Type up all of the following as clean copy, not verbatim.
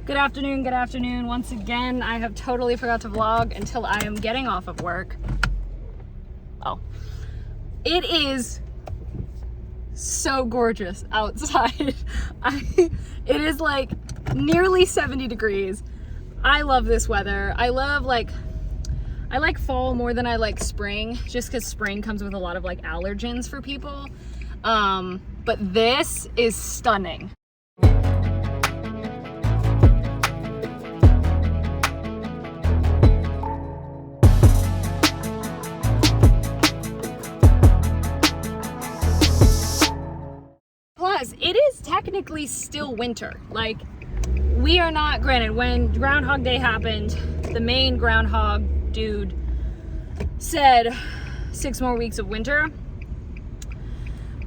Good afternoon. Once again, I have totally forgot to vlog until I am getting off of work. Oh. It is so gorgeous outside. It is like nearly 70 degrees. I love this weather. I like fall more than I like spring, just because spring comes with a lot of like allergens for people. But this is stunning. Plus, it is technically still winter. Like, we are not, granted, when Groundhog Day happened, the main groundhog dude said 6 more weeks of winter.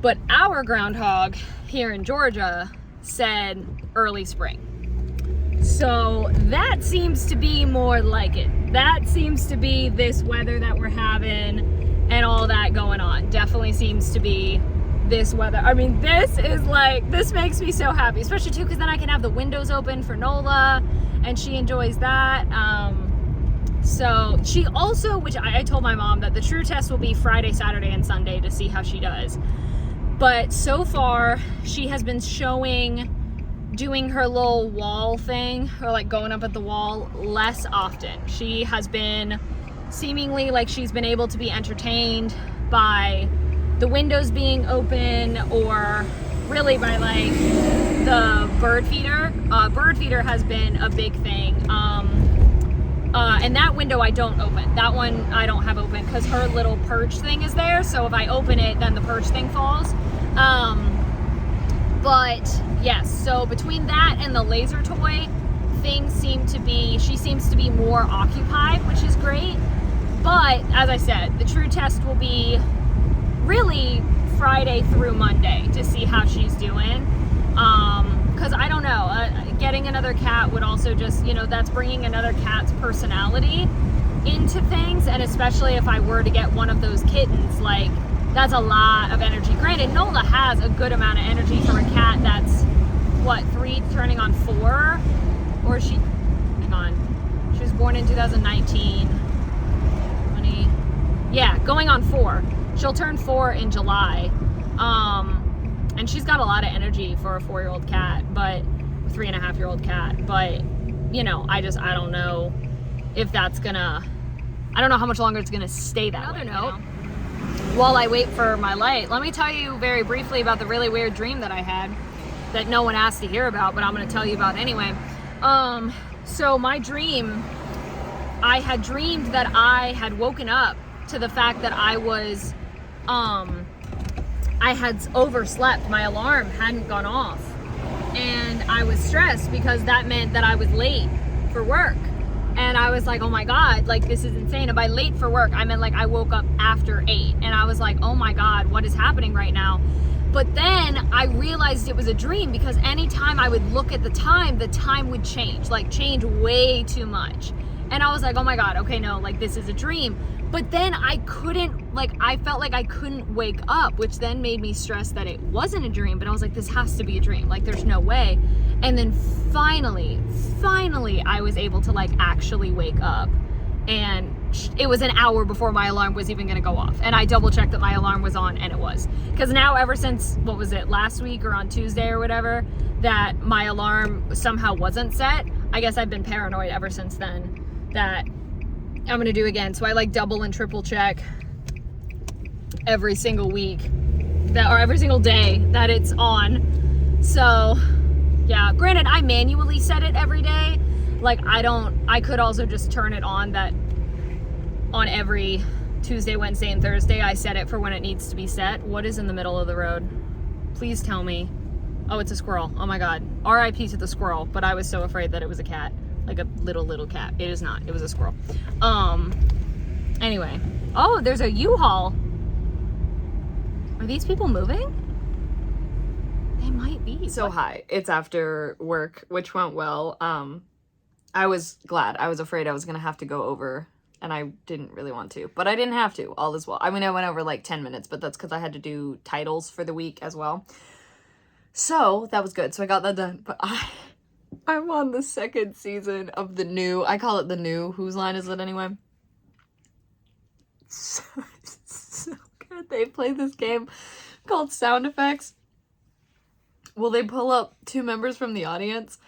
But our groundhog here in Georgia said early spring. So that seems to be more like it. That seems to be this weather that we're having and all that going on. Definitely seems to be this weather. I mean, this makes me so happy, especially too because then I can have the windows open for Nola and she enjoys that. So she also, which I told my mom that the true test will be Friday, Saturday, and Sunday to see how she does. But so far, she has been doing her little wall thing, or like going up at the wall less often. She has been seemingly like she's been able to be entertained by the windows being open, or really by like the bird feeder. Bird feeder has been a big thing. And that window I don't open. That one I don't have open because her little perch thing is there. So if I open it, then the perch thing falls. But yes, so between that and the laser toy, she seems to be more occupied, which is great. But as I said, the true test will be really Friday through Monday to see how she's doing. Because I don't know, getting another cat would also just, that's bringing another cat's personality into things. And especially if I were to get one of those kittens, like, that's a lot of energy. Granted, Nola has a good amount of energy for a cat that's, 3 turning on 4? Or she was born in 2019. 20, yeah, going on 4. She'll turn 4 in July. And she's got a lot of energy for a 4-year-old cat, but 3.5-year-old cat. But, I don't know if that's I don't know how much longer it's gonna stay that way. While I wait for my light, let me tell you very briefly about the really weird dream that I had that no one asked to hear about, but I'm gonna tell you about anyway. So my dream, I had dreamed that I had woken up to the fact that I was, I had overslept. My alarm hadn't gone off. And I was stressed because that meant that I was late for work. And I was like, oh my God, like, this is insane. And by late for work, I meant like I woke up after 8. And I was like, oh my God, what is happening right now? But then I realized it was a dream because anytime I would look at the time would change way too much. And I was like, oh my God, okay, no, like, this is a dream. But then I felt like I couldn't wake up, which then made me stress that it wasn't a dream. But I was like, this has to be a dream. Like, there's no way. And then finally, I was able to like actually wake up. And it was an hour before my alarm was even going to go off. And I double checked that my alarm was on, and it was. Because now, ever since, last week or on Tuesday or whatever, that my alarm somehow wasn't set, I guess I've been paranoid ever since then that I'm gonna do again. So I like double and triple check every single week or every single day that it's on. So yeah, granted, I manually set it every day. Like, I could also just turn it on that on every Tuesday, Wednesday, and Thursday. I set it for when it needs to be set. What is in the middle of the road? Please tell me. Oh, it's a squirrel. Oh my God. RIP to the squirrel, but I was so afraid that it was a cat. Like a little cat. It is not. It was a squirrel. Anyway. Oh, there's a U-Haul. Are these people moving? They might be. So hi, it's after work, which went well. I was glad. I was afraid I was gonna have to go over, and I didn't really want to, but I didn't have to. All is well. I mean, I went over like 10 minutes, but that's because I had to do titles for the week as well. So that was good. So I got that done, but I'm on the second season of the new, I call it the new, whose line is it anyway? So good. They play this game called Sound Effects. Well, they pull up two members from the audience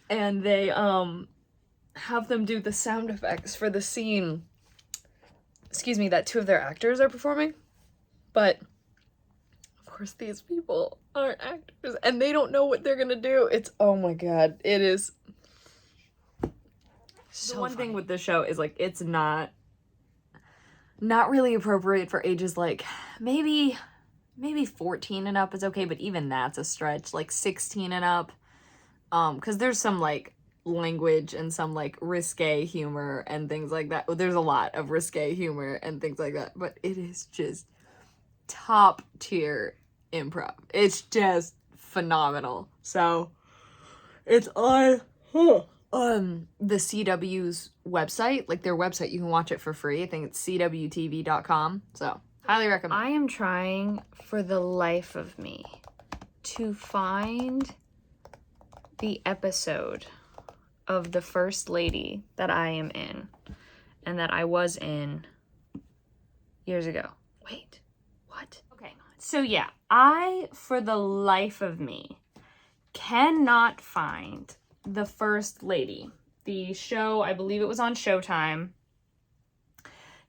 and they have them do the sound effects for the scene, that two of their actors are performing. But of course these people aren't actors and they don't know what they're gonna do. It's, oh my god, it is so the one funny thing with this show is like it's not really appropriate for ages, like maybe 14 and up is okay, but even that's a stretch. Like 16 and up, because there's some like language and some like risque humor and things like that. There's a lot of risque humor and things like that, but it is just top tier improv. It's just phenomenal. So it's on the CW's website, like their website. You can watch it for free. I think it's cwtv.com. So highly recommend. I am trying for the life of me to find the episode of The First Lady that I am in and that I was in years ago. Wait, what? Okay, so yeah, I, for the life of me, cannot find The First Lady. The show, I believe it was on Showtime.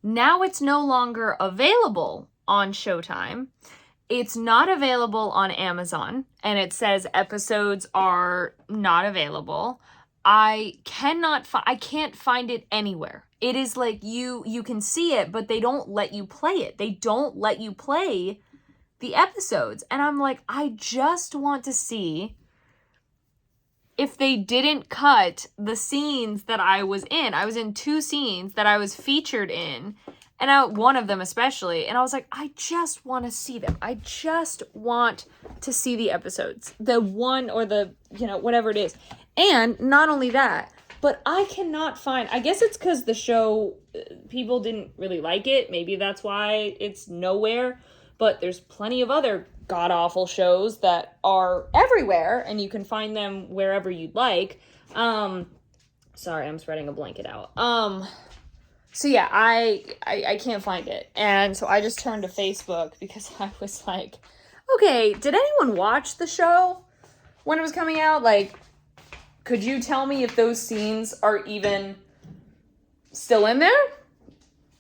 Now it's no longer available on Showtime. It's not available on Amazon, and it says episodes are not available. I can't find it anywhere. It is like you can see it, but they don't let you play it. They don't let you play the episodes. And I'm like, I just want to see if they didn't cut the scenes that I was in. I was in 2 scenes that I was featured in, and one of them especially, and I was like, I just want to see them. I just want to see the episodes. The one or the, whatever it is. And not only that, but I cannot find, I guess it's because the show, people didn't really like it. Maybe that's why it's nowhere. But there's plenty of other god-awful shows that are everywhere, and you can find them wherever you'd like. Sorry, I'm spreading a blanket out. So yeah, I can't find it. And so I just turned to Facebook because I was like, okay, did anyone watch the show when it was coming out? Like, could you tell me if those scenes are even still in there?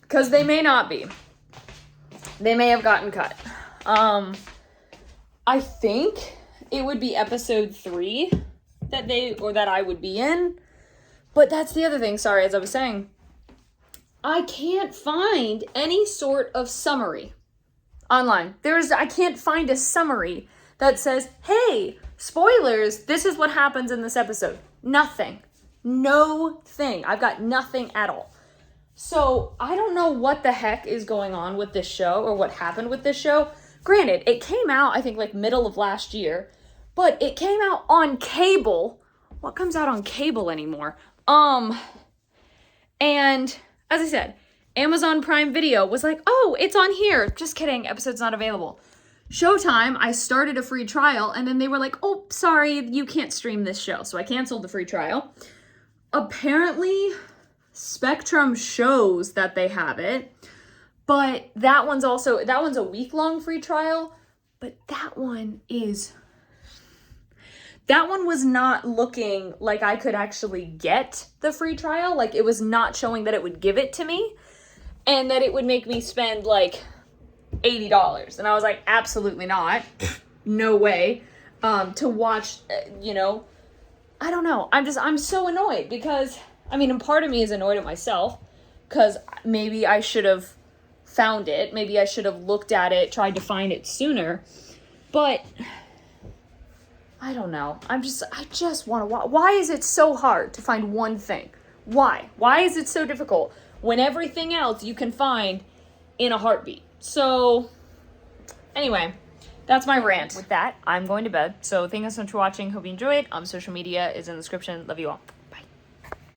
Because they may not be. They may have gotten cut. I think it would be episode 3 that I would be in. But that's the other thing, sorry, as I was saying. I can't find any sort of summary online. I can't find a summary that says, hey, spoilers, this is what happens in this episode. Nothing. No thing. I've got nothing at all. So I don't know what the heck is going on with this show or what happened with this show. Granted, it came out, I think, like middle of last year, but it came out on cable. What comes out on cable anymore? And as I said, Amazon Prime Video was like, oh, it's on here. Just kidding. Episode's not available. Showtime, I started a free trial, and then they were like, oh, sorry, you can't stream this show. So I canceled the free trial. Apparently, Spectrum shows that they have it, but that one's a week-long free trial, but that one was not looking like I could actually get the free trial. Like, it was not showing that it would give it to me and that it would make me spend like $80. And I was like, absolutely not. No way. To watch, I don't know. I'm so annoyed because, and part of me is annoyed at myself because maybe I should have found it. Maybe I should have looked at it, tried to find it sooner. But I don't know. I just want to watch. Why is it so hard to find one thing? Why? Why is it so difficult when everything else you can find in a heartbeat? So anyway, that's my rant. With that, I'm going to bed. So thank you so much for watching. Hope you enjoyed. Social media is in the description. Love you all.